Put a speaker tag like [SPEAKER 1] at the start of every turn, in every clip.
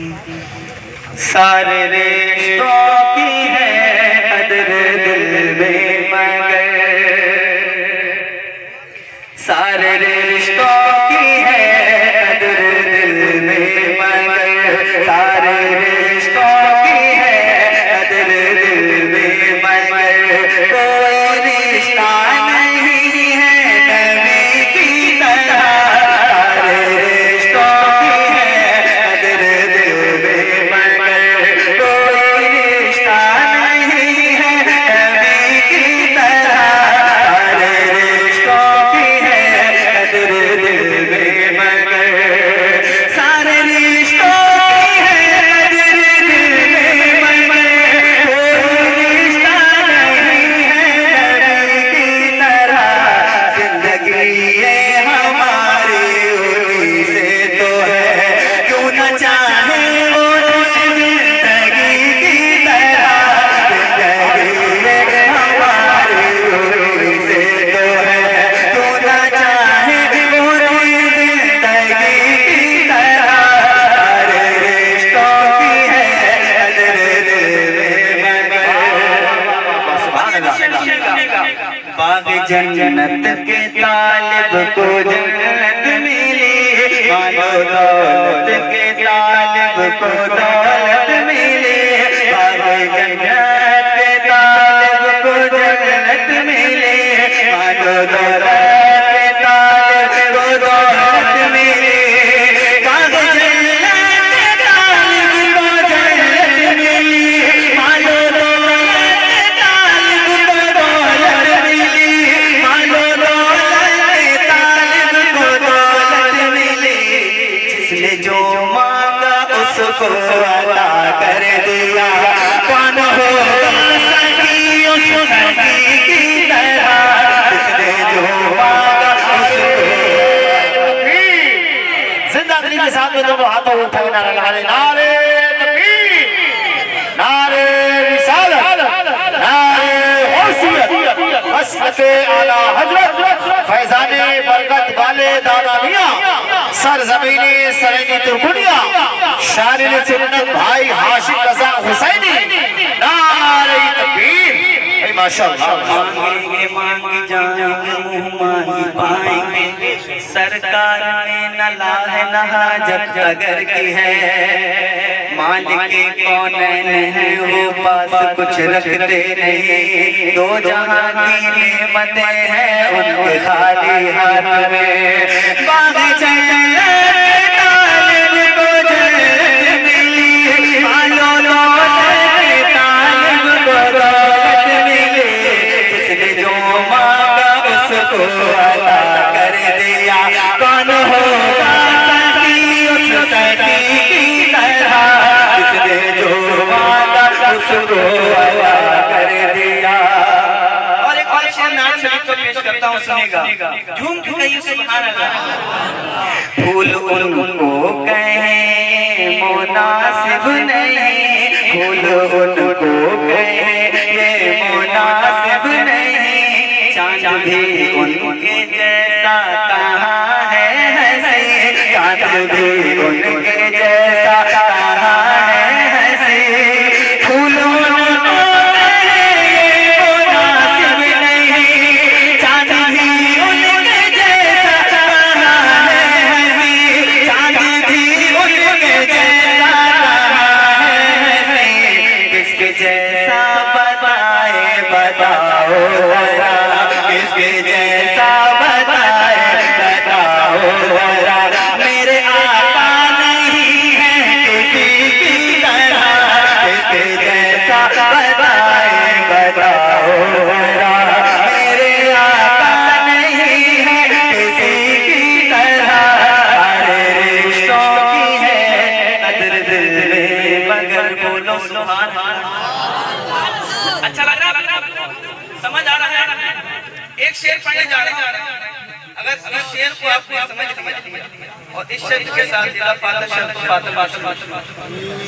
[SPEAKER 1] सारे रिश्तों की है कदर दिल में मगर, सारे रिश्तों की है कदर दिल में मगर, सारे रिश्तों की है कदर दिल में मगर, कोई रिश्ता नहीं है नबी की तरह, सारे रिश्तों की है कदर दिल में मगर, कोई रिश्ता नहीं है नबी की तरह, सारे रिश्तों की है कदर दिल में मगर, सारे रिश्तों की है कदर दिल में मगर, कोई रिश्ता नहीं है नबी की तरह, जिंदगी ये हमारी उन्हीं से तो है, क्यों न चाहे वो जिंदगी की तरह, जिंदगी ये हमारी उन्हीं से तो है, क्यों न चाहे वो जिंदगी की तरह, सारे रिश्तों की है कदर दिल में मगर। सुभान अल्लाह। बाग जन्नत के तालिब को जन्नत मिली, मानो दौलत के तालिब को दौलत मिली, बाग जन्नत के तालिब को जन्नत मिली, मानो दौलत के तालिब को दौलत मिली, बाग जन्नत के तालिब को जन्नत मिली, मानो दौलत के तालिब को दौलत मिली, मानो दौलत के तालिब को दौलत मिली, जिसने जो मांगा उसको अता कर दिया, कौन होगा सखी उस सखी की तरह, जिसने जो मांगा उसको।
[SPEAKER 2] जिंदा दिली के साथ में दोनों हाथों को उठा के नारा लगा रहे, नारे तकबीर, नारे रिसालत, नारे गौसियत, हज़रत आला हजरत फैज़ाने बरकत वाले दादा मियां सरजमीनी सरैनी तुर्कुनिया शारिल सुन्नत भाई हाशिम रज़ा हुसैनी, नारे तकबीर। माशाअल्लाह।
[SPEAKER 1] मांगेंगे मांग जाएंगे मुँह मांग पाएंगे, सरकार ने न लाह न हाजत अगर की है, मालिक कौनैन है वो पास कुछ रखते नहीं, दो जहां की नेमतें हैं उनके खाली हाथ में, बाग जन्नत के तालिब को जन्नत मिली, मानो दौलत के तालिब को दौलत मिली, जिसने जो मांगा उसको अता कर दिया, कौन होगा सखी उस सखी की तरह, जिसने जो मांगा उसको अता कर दिया। और एक और शेर नाम शरीफ को पेश करता हूँ, सुनेगा, झूम के कहिए सुभान अल्लाह। फूल उनको कहें मुनासिब नहीं, फूल उनको कहें ये मुनासिब नहीं, चांद भी उनके जैसा कहाँ है हंसी, चांद भी उनके जैसा कहाँ है हंसी, फूलों को कहें ये मुनासिब नहीं, चांद भी उनके जैसा कहाँ है हंसी, चांद भी उनके जैसा कहाँ है हंसी, किसके जैसा बताए बताओ जरा, किसके जैसा बताए बताओ जरा, मेरे आका नहीं है किसी की तरह, किसके जैसा बताए बताओ जरा, मेरे आका नहीं है किसी की तरह, सारे रिश्तों की है कदर दिल में मगर, बोलो सुभान अल्लाह। अच्छा लग रहा है, समझ आ रहा है? एक शेर पढ़ने जा रहा हूं, अगर इस शेर को आपने समझ और इस शब्द के साथ दिला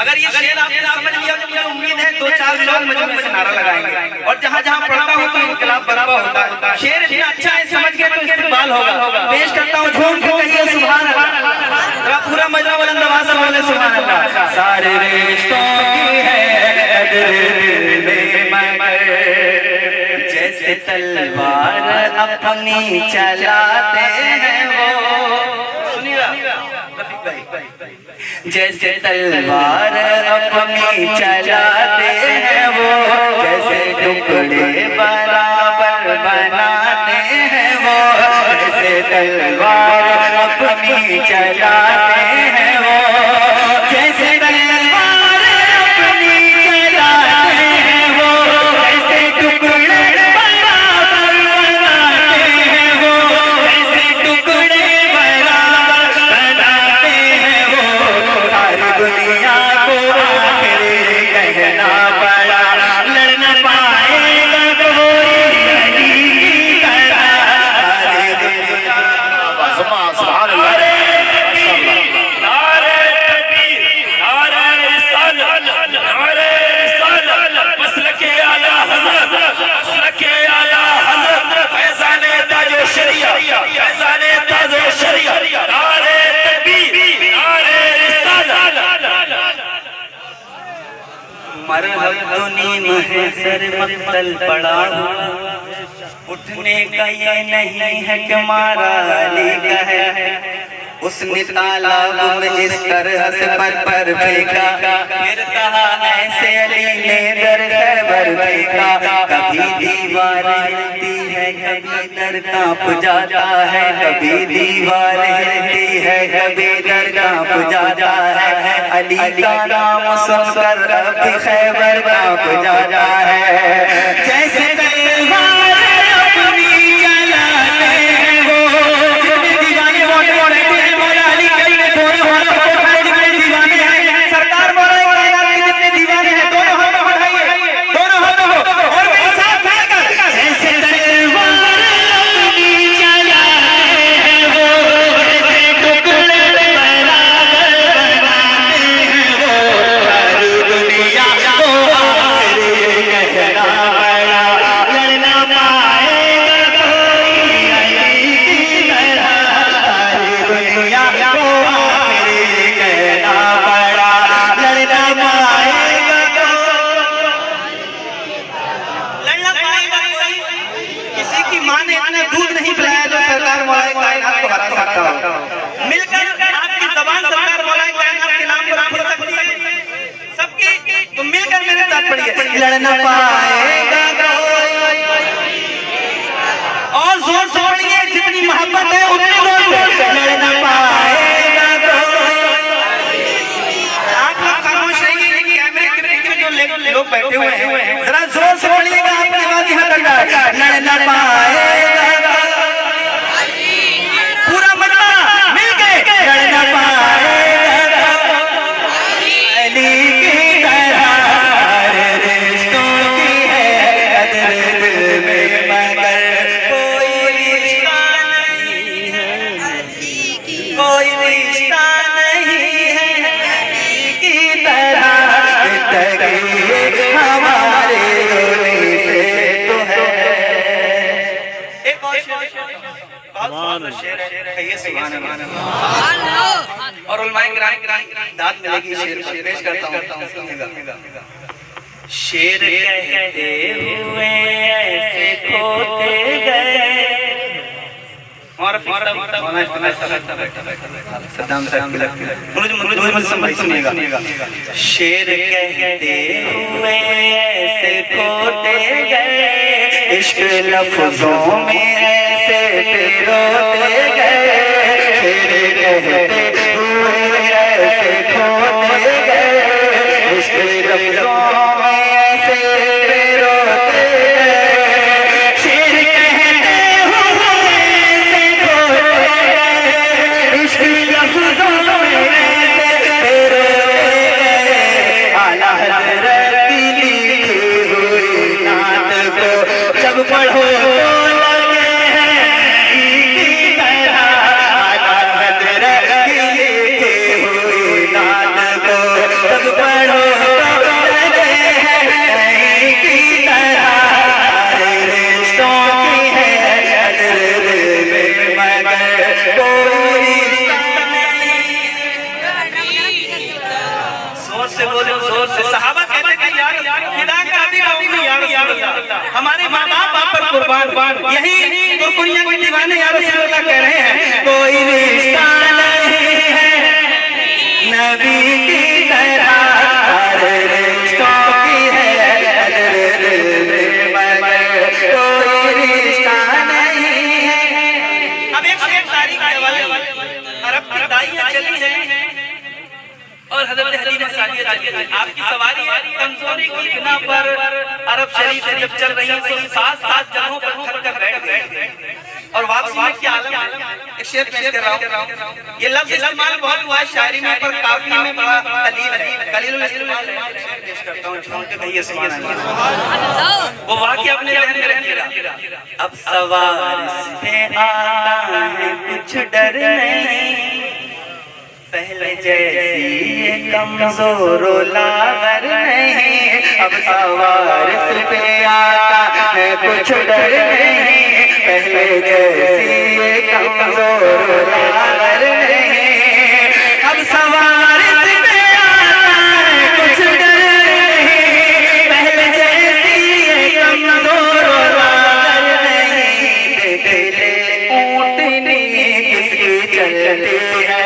[SPEAKER 1] अगर ये शेर आपने समझ लिया तो मुझे उम्मीद है 2-4 लोग मुझे नारा लगाएंगे, और जहाँ जहाँ पढ़ता हूँ तो इनकलाब बराबर होता है। शेर इतना अच्छा है, समझ गए तो इस्तेमाल होगा। पेश करता हूँ, झूम के कहिए सुभान अल्लाह, पूरा मजमा बुलंद सारे रिश्तों की है कदर दिल में मगर जैसे तलवार अपनी चलाते हैं वो, जैसे तलवार अपनी चलाते हैं वो, जैसे टुकड़े बराबर बनाते हैं वो, जैसे तलवार अपनी चलाते हैं वो, जैसे तलवार अपनी चलाते हैं वो, जैसे टुकड़े बराबर बनाते हैं वो, जैसे टुकड़े बराबर बनाते हैं वो, सारी दुनिया को आखिर कहना पड़ा, लड़ न पाएगा कोई अली की तरह, सारी दुनिया
[SPEAKER 2] सुभान अल्लाह।
[SPEAKER 1] मरहब तो नीम है सर मक्तल पड़ा हुआ, उठने का ये नहीं है कि मारा अली का है, उसने तालाब में इस तरह से पर फेंका, फिर कहा ऐसे अली ने दर खैबर फेंका, कभी दीवार हिलती है कभी दर कांप जाता है, कभी दीवार हिलती है कभी दर कांप जाता है, अली का नाम सुनकर अब खैबर कांप जाता है, जैसे तलवार अपनी चलाते हैं वो, जितने दीवाने मोटे मोटे हैं मौला अली के दोनों हाथों को उठाइए, जितने दीवाने हैं सरकार मौला कायनात के जितने दीवाने हैं दोनों हाथों को उठाइए, दोनों हाथों को और मेरे साथ मिलकर, जैसे तलवार अपनी चलाते हैं वो, जैसे टुकड़े बराबर बनाते हैं वो, सारी दुनिया को आखिर कहना पड़ा, लड़ना पाएगा कोई अली की तरह, सारी दुनिया को आखिर कहना पड़ा, लड़ना पाएगा कोई, किसी की माँ ने इतना दूध नहीं पिलाया जो सरकार मौला कायनात को हरा सकता हो, मिलकर आपकी जबान सरकार मौला कायनात के नाम पर खुल सकती है सबकी, तो मिलकर मेरे साथ पढ़िए, लड़ना पाएगा कोई, और जोर से पढ़िए, जितनी मोहब्बत है उतनी जोर से, लड़ना पाएगा कोई, आप लोग खामोश रहिए, कैमरे के पीछे जो लोग बैठे हुए हैं जरा जोर से पढ़िएगा, आपकी आवाज यहाँ तक जाए, लड़ना पाएगा पूरा मजमा मिलके, लड़ना पाएगा अली की तरह, रिश्तों की है कदर दिल में मगर कोई रिश्ता नहीं है, कोई रिश्ता नहीं है अली की तरह, जिंदगी हमारे रोने से तो है। एक और शेर है, सुभान अल्लाह, और उलमाए किराम दाद मिलेगी शेर पर, पेश करता हूँ सुनिएगा। शेर कहते हुए ऐसे खोते गए, और सद्दाम साहब सुनिएगा, शेर कहते हुए ऐसे खोते गए, इश्क लफ्जों में ऐसे पिरोते गए, शेर कहते हुए ऐसे खोते गए, इश्क लफ्जों में ऐसे पिरोते गए, शेर कहते हुए ऐसे खोते गए, इश्क लफ्जों में ऐसे पिरोते गए, आला हज़रत की लिखी हुई नात को जब पढ़ो यही कुरकुरिया के दीवाने या रसूल अल्लाह कह रहे हैं, कोई रिश्ता नहीं है नबी की तरह, हर रिश्तों की है कदर दिल में मगर कोई रिश्ता नहीं है। अब एक तारीख के हवाले अरब की दाइयां चली है और हज़रत हलीमा सादिया आपकी सवारी कमजोरी की बिना पर अरब शरीफ से जब चल रही है तो 7 जगहों पर थक कर बैठ गए और वापसी में क्या आलम है। एक शेर पेश कर रहा हूं, ये लफ्ज इस्तेमाल बहुत हुआ है शायरी में पर काफी में बड़ा कलील इस्तेमाल पेश करता हूं, झूम के कहिए सुभान अल्लाह। वो वाकया अपने जहन में रखिएगा। अब सवार से आता है कुछ डर नहीं, पहले जैसी ये कमजोर लागर नहीं, अब सवार पे आता है कुछ डर नहीं, पहले जैसी ये कमजोर लागर नहीं, अब सवार पे आता है कुछ डर नहीं, पहले जैसी ये कमजोर लागर नहीं, देख ले ऊँटनी किसकी चलती है,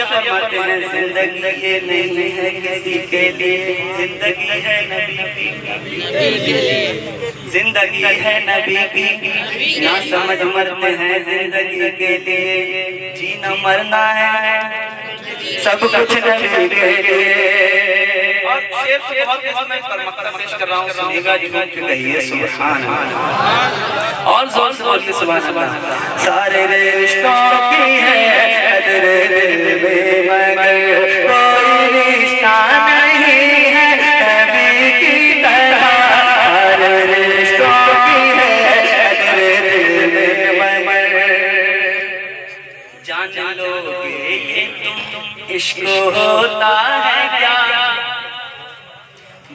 [SPEAKER 1] फरमाते हैं जिंदगी ये नहीं है किसी के लिए, जिंदगी है नबी की, जिंदगी है नबी की, ना समझ मरते हैं जिंदगी के लिए, जीना मरना है सब कुछ नबी के लिए। और शेर से बहुत इसमें मकसद पेश कर रहा हूं, सुनिएगा जी, कहिए सुभान अल्लाह और जोर से बोलिए सुभान अल्लाह। सारे रिश्तों की है कदर दिल में मगर कोई रिश्ता नहीं है नबी की तरह, हर रिश्तों की है कदर दिल में मगर जान लोगे ये तुम इश्क होता है क्या,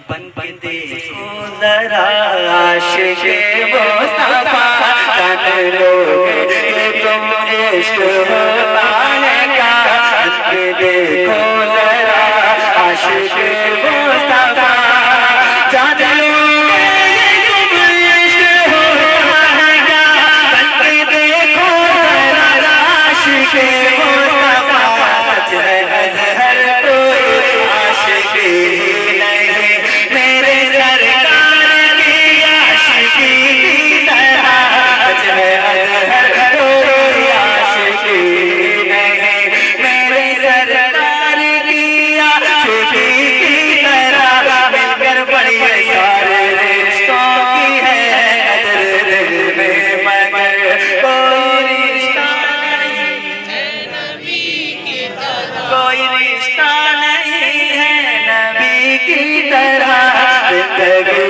[SPEAKER 1] बन के देखो जरा आशिक़े मुस्तफा, जान लोगे ये तुम इश्क होता है क्या, बन के देखो जरा आशिक़े मुस्तफा, जान लोगे ये तुम इश्क होता है क्या, बन के देखो जरा आशिक़े मुस्तफा, सच है अज़हर कोई आशिक़ ही नहीं, मेरे सरकार की आशिक़ी की तरह, सच है अज़हर कोई आशिक़ ही नहीं, मेरे सरकार की आशिक़ी की तरह, मिलकर पढ़िए सारे रिश्तों की है कदर दिल में मगर कोई रिश्ता नहीं है नबी की तरह, कोई रिश्ता नहीं है नबी की तरह, जिंदगी